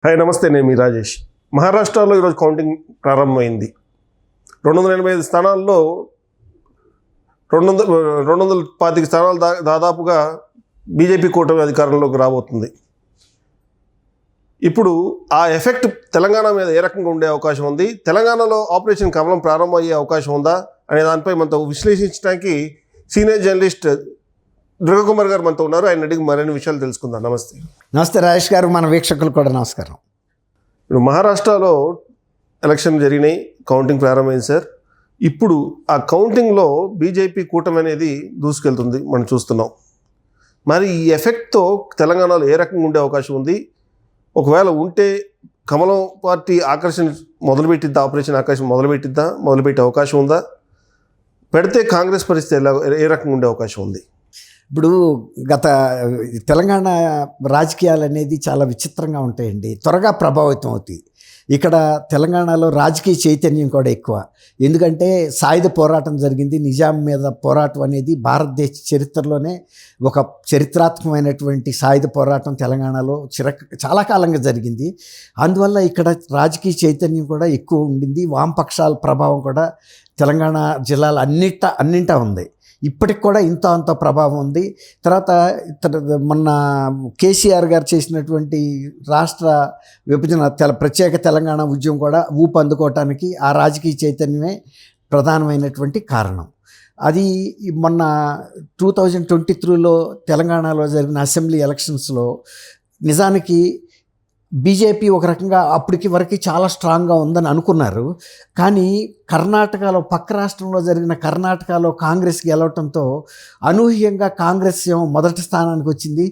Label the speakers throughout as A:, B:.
A: Hi నమస్తే, నేను మీ రాజేష్. మహారాష్ట్రలో ఈరోజు కౌంటింగ్ ప్రారంభమైంది. 285 స్థానాల్లో 225 స్థానాలు దాదాపుగా బీజేపీ కూటమి అధికారంలోకి రాబోతుంది. ఇప్పుడు ఆ ఎఫెక్ట్ తెలంగాణ మీద ఏ రకంగా ఉండే అవకాశం ఉంది, తెలంగాణలో ఆపరేషన్ కమలం ప్రారంభమయ్యే అవకాశం ఉందా అనే దానిపై మనతో విశ్లేషించడానికి సీనియర్ జర్నలిస్ట్ దుర్గకుమార్ గారు మనతో ఉన్నారు. ఆయన అడిగి మరిన్ని విషయాలు తెలుసుకుందాం. నమస్తే.
B: నమస్తే రాజేష్ గారు, మన వీక్షకులు కూడా నమస్కారం.
A: ఇప్పుడు మహారాష్ట్రలో ఎలక్షన్ జరిగినాయి, కౌంటింగ్ ప్రారంభమైంది సార్. ఇప్పుడు ఆ కౌంటింగ్లో బీజేపీ కూటమి అనేది దూసుకెళ్తుంది, మనం చూస్తున్నాం. మరి ఈ ఎఫెక్ట్తో తెలంగాణలో ఏ రకంగా ఉండే అవకాశం ఉంది? ఒకవేళ ఉంటే కమలం పార్టీ ఆకర్షణ మొదలుపెట్టిద్దా, ఆపరేషన్ ఆకర్షణ మొదలుపెట్టే అవకాశం ఉందా? పెడితే కాంగ్రెస్ పరిస్థితి ఏ రకంగా ఉండే అవకాశం ఉంది?
B: ఇప్పుడు గత తెలంగాణ రాజకీయాలు అనేది చాలా విచిత్రంగా ఉంటాయండి, త్వరగా ప్రభావితం అవుతాయి. ఇక్కడ తెలంగాణలో రాజకీయ చైతన్యం కూడా ఎక్కువ. ఎందుకంటే సాయుధ పోరాటం జరిగింది, నిజాం మీద పోరాటం అనేది భారతదేశ చరిత్రలోనే ఒక చరిత్రాత్మకమైనటువంటి సాయుధ పోరాటం తెలంగాణలో చాలా కాలంగా జరిగింది. అందువల్ల ఇక్కడ రాజకీయ చైతన్యం కూడా ఎక్కువ ఉండింది. వామపక్షాల ప్రభావం కూడా తెలంగాణ జిల్లాల అన్నింటా ఉంది. ఇప్పటికి కూడా అంత ప్రభావం ఉంది. తర్వాత మొన్న కేసీఆర్ గారు చేసినటువంటి రాష్ట్ర విభజన ప్రత్యేక తెలంగాణ ఉద్యమం కూడా ఊపందుకోవటానికి ఆ రాజకీయ చైతన్యమే ప్రధానమైనటువంటి కారణం. అది మొన్న 2023లో తెలంగాణలో జరిగిన అసెంబ్లీ ఎలక్షన్స్లో నిజానికి బీజేపీ ఒక రకంగా అప్పటికి వరకు చాలా స్ట్రాంగ్గా ఉందని అనుకున్నారు. కానీ కర్ణాటకలో, పక్క రాష్ట్రంలో జరిగిన కర్ణాటకలో కాంగ్రెస్ గెలవటంతో అనూహ్యంగా కాంగ్రెస్ మొదటి స్థానానికి వచ్చింది.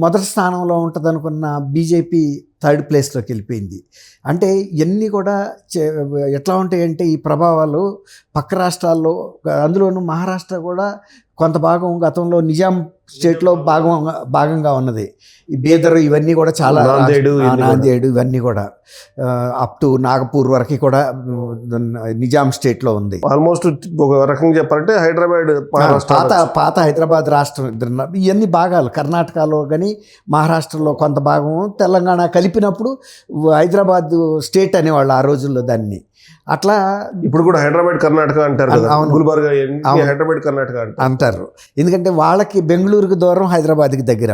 B: మొదటి స్థానంలో ఉంటుంది అనుకున్న బీజేపీ థర్డ్ ప్లేస్లోకి వెళ్ళిపోయింది. అంటే ఇవన్నీ కూడా ఎట్లా ఉంటాయంటే ఈ ప్రభావాలు పక్క రాష్ట్రాల్లో, అందులోనూ మహారాష్ట్ర కూడా కొంత భాగం గతంలో నిజాం స్టేట్లో భాగంగా ఉన్నది. ఈ బీదర్ ఇవన్నీ కూడా చాలా, నాందేడు ఇవన్నీ కూడా అప్ టు నాగపూర్ వరకు కూడా నిజాం స్టేట్లో ఉంది.
A: ఆల్మోస్ట్ ఒక రకంగా చెప్పాలంటే హైదరాబాద్
B: పాత హైదరాబాద్ రాష్ట్రం ఇవన్నీ భాగాలు కర్ణాటకలో కానీ మహారాష్ట్రలో కొంత భాగం, తెలంగాణ కలిపినప్పుడు హైదరాబాద్ స్టేట్ అనేవాళ్ళు ఆ రోజుల్లో దాన్ని. అట్లా
A: ఇప్పుడు కూడా హైదరాబాద్ కర్ణాటక అంటారు, గుల్బర్గా హైదరాబాద్ కర్ణాటక
B: అంటారు. ఎందుకంటే వాళ్ళకి బెంగళూరుకి దూరం, హైదరాబాద్కి దగ్గర.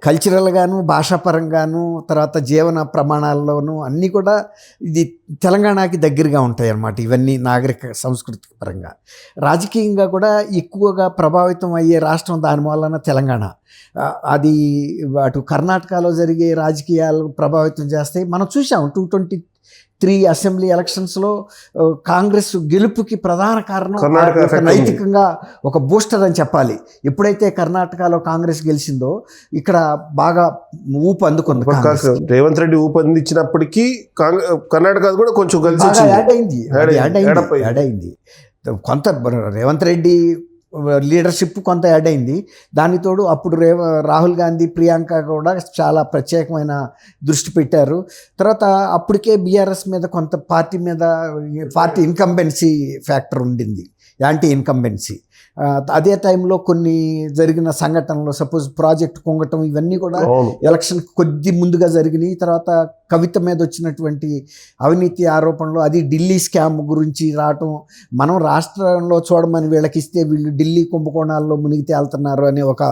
B: కల్చరల్గాను, భాషాపరంగాను, తర్వాత జీవన ప్రమాణాల్లోనూ అన్నీ కూడా ఇది తెలంగాణకి దగ్గరగా ఉంటాయి అన్నమాట. ఇవన్నీ నాగరిక సంస్కృతి పరంగా. రాజకీయంగా కూడా ఎక్కువగా ప్రభావితం అయ్యే రాష్ట్రం దాని వలన తెలంగాణ. అది అటు కర్ణాటకలో జరిగే రాజకీయాలు ప్రభావితం చేస్తాయి. మనం చూసాం 2023 అసెంబ్లీ ఎలక్షన్స్లో కాంగ్రెస్ గెలుపుకి ప్రధాన కారణం నైతికంగా ఒక బూస్టర్ అని చెప్పాలి. ఎప్పుడైతే కర్ణాటకలో కాంగ్రెస్ గెలిచిందో ఇక్కడ బాగా ఊపు అందుకుంది.
A: రేవంత్ రెడ్డి ఊపు అందించినప్పటికీ కర్ణాటక కూడా కొంచెం యాడ్ అయింది.
B: కొంత రేవంత్ రెడ్డి లీడర్షిప్ కొంత యాడ్ అయింది. దానితోడు అప్పుడు రాహుల్ గాంధీ, ప్రియాంక కూడా చాలా ప్రత్యేకమైన దృష్టి పెట్టారు. తర్వాత అప్పటికే బీఆర్ఎస్ మీద కొంత పార్టీ ఇన్కంబెన్సీ ఫ్యాక్టర్ ఉండింది, యాంటీ ఇన్కంబెన్సీ. అదే టైంలో కొన్ని జరిగిన సంఘటనలు, సపోజ్ ప్రాజెక్ట్ కుంగటం, ఇవన్నీ కూడా ఎలక్షన్ కొద్ది ముందుగా జరిగినాయి. తర్వాత కవిత మీద వచ్చినటువంటి అవినీతి ఆరోపణలు, అది ఢిల్లీ స్కామ్ గురించి రావటం, మనం రాష్ట్రంలో చూడమని వీళ్ళకి ఇస్తే వీళ్ళు ఢిల్లీ కుంభకోణాల్లో మునిగి తేలుతున్నారు అనే ఒక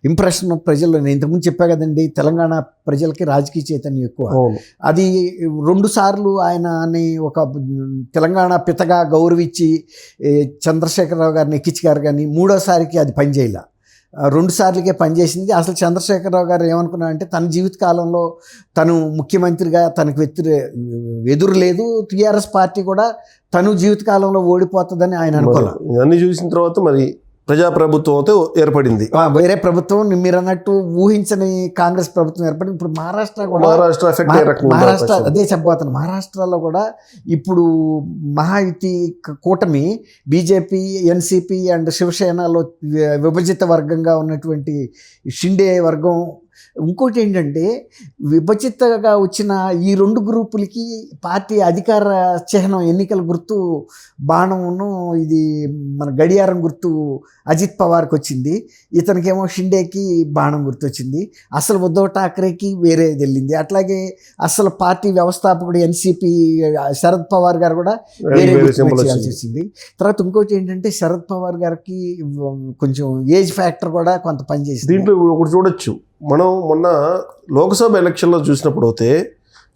B: ఇంప్రెషన్ ప్రజల్లో. నేను ఇంతకుముందు చెప్పా కదండి, తెలంగాణ ప్రజలకి రాజకీయ చైతన్యం ఎక్కువ. అది 2 సార్లు ఆయనని ఒక తెలంగాణ పితగా గౌరవించి చంద్రశేఖరరావు గారిని ఎక్కించారు. కానీ 3వసారికి అది పనిచేయాల, 2 సార్లకే పనిచేసింది. అసలు చంద్రశేఖరరావు గారు ఏమనుకున్నారంటే తన జీవితకాలంలో తను ముఖ్యమంత్రిగా తనకు ఎదురు లేదు, టీఆర్ఎస్ పార్టీ కూడా తను జీవితకాలంలో ఓడిపోతుందని ఆయన అనుకోవాలి.
A: ఇవన్నీ చూసిన తర్వాత మరి ప్రజాప్రభుత్వంతో ఏర్పడింది,
B: వేరే ప్రభుత్వం. మీరు అన్నట్టు ఊహించని కాంగ్రెస్ ప్రభుత్వం ఏర్పడింది. ఇప్పుడు మహారాష్ట్ర అదే చెప్పబోతున్నాను. మహారాష్ట్రలో కూడా ఇప్పుడు మహాయుతి కూటమి బీజేపీ, ఎన్సీపీ అండ్ శివసేనలో విభజిత వర్గంగా ఉన్నటువంటి షిండే వర్గం ఇంకోటి ఏంటంటే విభజితగా వచ్చిన ఈ రెండు గ్రూపులకి పార్టీ అధికార చిహ్నం ఎన్నికల గుర్తు బాణమును ఇది మన గడియారం గుర్తు అజిత్ పవార్కి వచ్చింది, ఇతనికేమో షిండేకి బాణం గుర్తు వచ్చింది. అసలు ఉద్ధవ్ ఠాక్రేకి వేరేది వెళ్ళింది. అట్లాగే అసలు పార్టీ వ్యవస్థాపకుడు ఎన్సీపీ శరద్ పవార్ గారు కూడా వేరే గుర్తు చేయాల్సి వచ్చింది. తర్వాత ఇంకోటి ఏంటంటే శరద్ పవార్ గారికి కొంచెం ఏజ్ ఫ్యాక్టర్ కూడా కొంత పనిచేసింది.
A: దీంట్లో ఒకటి చూడొచ్చు, మనం మొన్న లోక్సభ ఎలక్షన్లో చూసినప్పుడు అయితే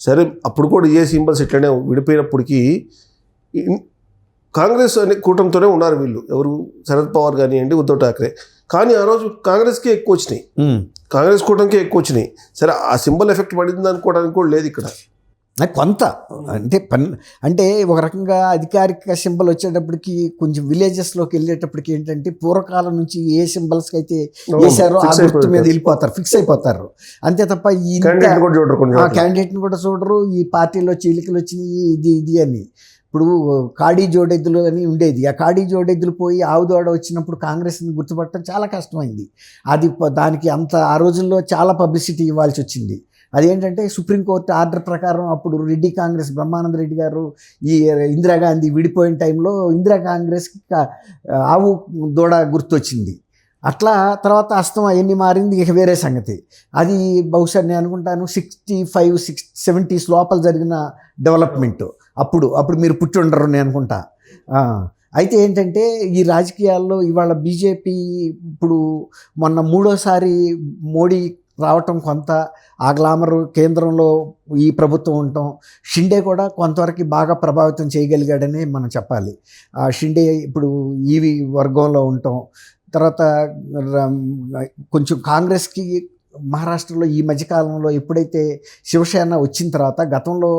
A: సరే అప్పుడు కూడా ఏ సింబల్స్ ఇట్లనే విడిపోయినప్పటికీ కాంగ్రెస్ అనే కూటమితోనే ఉన్నారు వీళ్ళు, ఎవరు శరద్ పవార్ కానివ్వండి ఉద్ధవ్ ఠాక్రే. కానీ ఆ రోజు కాంగ్రెస్కే ఎక్కువ వచ్చినాయి, కాంగ్రెస్ కూటమికే ఎక్కువ వచ్చినాయి. సరే ఆ సింబల్ ఎఫెక్ట్ పడింది అనుకోవడానికి కూడా లేదు ఇక్కడ
B: కొంత. అంటే ఒక రకంగా అధికారిక సింబల్ వచ్చేటప్పటికి కొంచెం విలేజెస్లోకి వెళ్ళేటప్పటికి ఏంటంటే పూర్వకాలం నుంచి ఏ సింబల్స్కి అయితే వేసారో ఆ గుర్తు మీద వెళ్ళిపోతారు, ఫిక్స్ అయిపోతారు. అంతే తప్ప ఈ క్యాండిడేట్ని కూడా చూడరు, ఈ పార్టీలో చీలికలు వచ్చినాయి ఇది అని. ఇప్పుడు కాడీ జోడెద్దులు అని ఉండేది, ఆ కాడీ జోడెద్దులు పోయి ఆవుదోడ వచ్చినప్పుడు కాంగ్రెస్ని గుర్తుపట్టడం చాలా కష్టమైంది. అది దానికి అంత ఆ రోజుల్లో చాలా పబ్లిసిటీ ఇవ్వాల్సి వచ్చింది. అదేంటంటే సుప్రీంకోర్టు ఆర్డర్ ప్రకారం అప్పుడు రెడ్డి కాంగ్రెస్ బ్రహ్మానంద రెడ్డి గారు ఈ ఇందిరాగాంధీ విడిపోయిన టైంలో ఇందిరా కాంగ్రెస్కి ఆవు దూడ గుర్తొచ్చింది. అట్లా తర్వాత అస్తం అవన్నీ మారింది, ఇక వేరే సంగతి. అది బహుశా నేను అనుకుంటాను 65-70s లోపల జరిగిన డెవలప్మెంట్. అప్పుడు మీరు పుట్టి ఉండరు నేను అనుకుంటా. అయితే ఏంటంటే ఈ రాజకీయాల్లో ఇవాళ బీజేపీ ఇప్పుడు మొన్న మూడోసారి మోడీ రావటం, కొంత ఆ గ్లామర్ కేంద్రంలో ఈ ప్రభుత్వం ఉండటం, షిండే కూడా కొంతవరకు బాగా ప్రభావితం చేయగలిగాడని మనం చెప్పాలి. ఆ షిండే ఇప్పుడు ఈవి వర్గంలో ఉండటం, తర్వాత కొంచెం కాంగ్రెస్కి మహారాష్ట్రలో ఈ మధ్యకాలంలో ఎప్పుడైతే శివసేన వచ్చిన తర్వాత గతంలో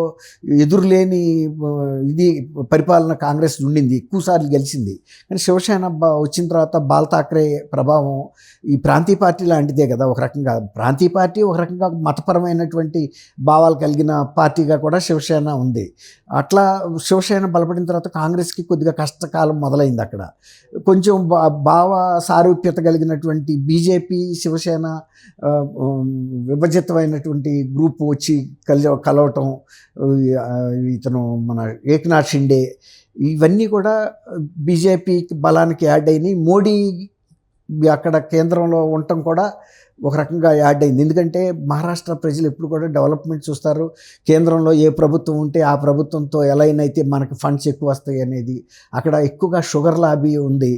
B: ఎదురులేని ఇది పరిపాలన కాంగ్రెస్ ఉండింది, ఎక్కువసార్లు గెలిచింది. కానీ శివసేన వచ్చిన తర్వాత బాల్ ఠాక్రే ప్రభావం ఈ ప్రాంతీయ పార్టీ లాంటిదే కదా. ఒక రకంగా ప్రాంతీయ పార్టీ, ఒక రకంగా మతపరమైనటువంటి భావాలు కలిగిన పార్టీగా కూడా శివసేన ఉంది. అట్లా శివసేన బలపడిన తర్వాత కాంగ్రెస్కి కొద్దిగా కష్టకాలం మొదలైంది. అక్కడ కొంచెం భావ సారూప్యత కలిగినటువంటి బీజేపీ శివసేన విభజితమైనటువంటి గ్రూప్ వచ్చి కలవటం, ఇతను మన ఏక్నాథ్ షిండే, ఇవన్నీ కూడా బీజేపీకి బలానికి యాడ్ అయినాయి. మోడీ అక్కడ కేంద్రంలో ఉండటం కూడా ఒక రకంగా యాడ్ అయింది. ఎందుకంటే మహారాష్ట్ర ప్రజలు ఎప్పుడు కూడా డెవలప్మెంట్ చూస్తారు, కేంద్రంలో ఏ ప్రభుత్వం ఉంటే ఆ ప్రభుత్వంతో ఎలా అయితే మనకి ఫండ్స్ ఎక్కువ వస్తాయి అనేది. అక్కడ ఎక్కువగా షుగర్ లాబీ ఉంది.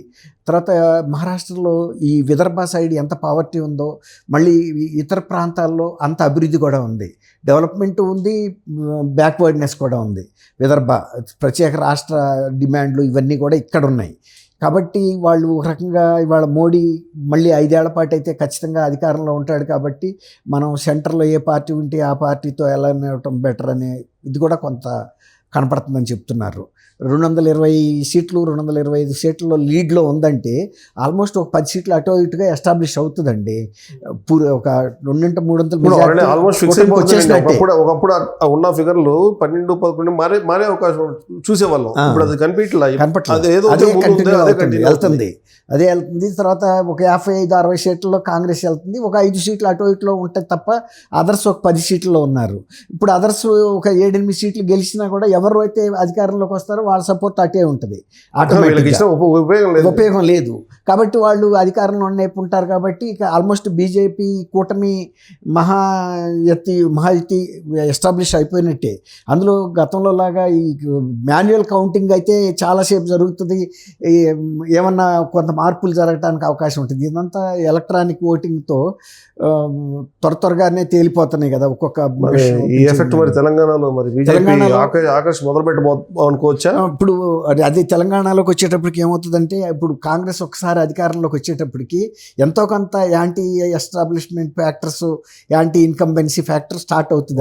B: తర్వాత మహారాష్ట్రలో ఈ విదర్భ సైడ్ ఎంత పావర్టీ ఉందో మళ్ళీ ఇతర ప్రాంతాల్లో అంత అభివృద్ధి కూడా ఉంది, డెవలప్మెంట్ ఉంది, బ్యాక్వర్డ్నెస్ కూడా ఉంది. విదర్భ ప్రత్యేక రాష్ట్ర డిమాండ్లు ఇవన్నీ కూడా ఇక్కడ ఉన్నాయి. కాబట్టి వాళ్ళు ఒక రకంగా ఇవాళ మోడీ మళ్ళీ 5 ఏళ్ల పాటు అయితే ఖచ్చితంగా అధికారంలో ఉంటాడు. కాబట్టి మనం సెంటర్లో ఏ పార్టీ ఉంటే ఆ పార్టీతో ఎలా ఉండటం బెటర్ అనే ఇది కూడా కొంత కనపడుతుందని చెప్తున్నారు. 220 సీట్లు 225 సీట్లలో లీడ్లో ఉందంటే ఆల్మోస్ట్ ఒక 10 సీట్లు అటో ఇటుగా ఎస్టాబ్లిష్ అవుతుందండి. ఒక 2-3
A: ఒకప్పుడు ఉన్న ఫిగర్లు 12-11 మారే అవకాశం చూసేవాళ్ళం. ఇప్పుడు అది
B: వెళ్తుంది. తర్వాత ఒక 55-60 సీట్లలో కాంగ్రెస్ వెళ్తుంది, ఒక 5 సీట్లు అటో ఇటులో ఉంటాయి తప్ప అదర్స్ ఒక 10 సీట్లలో ఉన్నారు. ఇప్పుడు అదర్స్ ఒక 7-8 సీట్లు గెలిచినా కూడా ఎవరు అయితే అధికారంలోకి వస్తారో వాళ్ళ సపోర్ట్ అటే ఉంటుంది, ఉపయోగం లేదు. కాబట్టి వాళ్ళు అధికారంలో ఉంటారు. కాబట్టి ఇక ఆల్మోస్ట్ బీజేపీ కూటమి మహాయుతి ఎస్టాబ్లిష్ అయిపోయినట్టే. అందులో గతంలో లాగా ఈ మాన్యువల్ కౌంటింగ్ అయితే చాలాసేపు జరుగుతుంది, ఏమన్నా కొంత మార్పులు జరగడానికి అవకాశం ఉంటుంది. ఇదంతా ఎలక్ట్రానిక్ ఓటింగ్తో త్వరగానే తేలిపోతున్నాయి కదా ఒక్కొక్క.
A: ఈ ఎఫెక్ట్ మరి తెలంగాణలో ఆకర్ష్ మొదలు అనుకోవచ్చా?
B: ఇప్పుడు అది తెలంగాణలోకి వచ్చేటప్పటికి ఏమవుతుందంటే, ఇప్పుడు కాంగ్రెస్ ఒకసారి అధికారంలోకి వచ్చేటప్పటికి ఎంతో కొంత anti establishment factors, anti incumbency factor start అవుతుంది.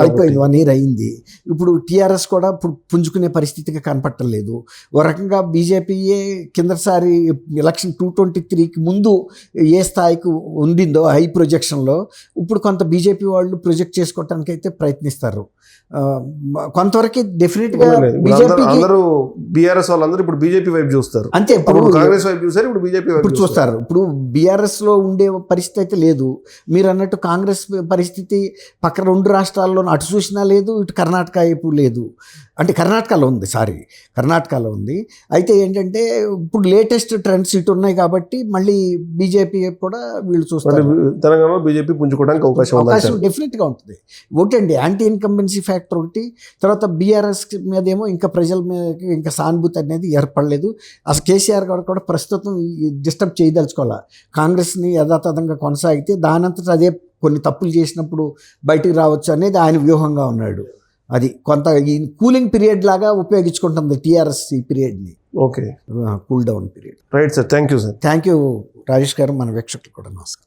B: అయిపోయింది, 1 year అయింది. ఇప్పుడు టీఆర్ఎస్ కూడా ఇప్పుడు పుంజుకునే పరిస్థితిగా కనపట్టలేదు. ఒక రకంగా బీజేపీయే కిందసారి ఎలక్షన్ 2023కి ముందు ఏ స్థాయికి ఉండిందో హై ప్రొజెక్షన్లో, ఇప్పుడు కొంత బీజేపీ వాళ్ళు ప్రొజెక్ట్ చేసుకోవటానికి అయితే ప్రయత్నిస్తారు. కొంతవరకు డెఫినెట్గా
A: ఇప్పుడు
B: బీజేపీకి
A: అందరూ బీఆర్ఎస్ వాళ్ళందరూ ఇప్పుడు బీజేపీ వైపు చూస్తారు.
B: అంతే.
A: అప్పుడు
B: ఇప్పుడు
A: కాంగ్రెస్ వైపు చూసారు, ఇప్పుడు బీజేపీ వైపు
B: ఇప్పుడు చూస్తారు. ఇప్పుడు బీఆర్ఎస్లో ఉండే పరిస్థితి అయితే లేదు. మీరు అన్నట్టు కాంగ్రెస్ పరిస్థితి పక్క 2 రాష్ట్రాల్లో అటు చూసినా లేదు, ఇటు కర్ణాటక వైపు లేదు. అంటే కర్ణాటకలో ఉంది. అయితే ఏంటంటే ఇప్పుడు లేటెస్ట్ ట్రెండ్స్ ఇటు ఉన్నాయి కాబట్టి మళ్ళీ బీజేపీ కూడా వీళ్ళు చూస్తారు.
A: తెలంగాణలో బీజేపీ పుంజుకోవడానికి అవకాశం
B: డెఫినెట్గా ఉంటుంది. ఒకటండి యాంటీ ఇన్కంబెన్సీ ఫ్యాక్టర్ ఒకటి, తర్వాత బీఆర్ఎస్ మీదేమో ఇంకా ప్రజల మీద ఇంకా సానుభూతి అనేది ఏర్పడలేదు. అసలు కేసీఆర్ గారు కూడా ప్రస్తుతం డిస్టర్బ్ చేయదలుచుకోవాలి. కాంగ్రెస్ని యథాతథంగా కొనసాగితే దానంతటా అదే కొన్ని తప్పులు చేసినప్పుడు బయటికి రావచ్చు అనేది ఆయన వ్యూహంగా ఉన్నాడు. అది కొంత ఈ కూలింగ్ పీరియడ్ లాగా ఉపయోగించుకుంటుంది టీఆర్ఎస్ ఈ పీరియడ్ని.
A: Okay,
B: cool down period.
A: Right sir, thank you sir.
B: Thank you Rajesh garu, మన వీక్షకులు కూడా నమస్కారం.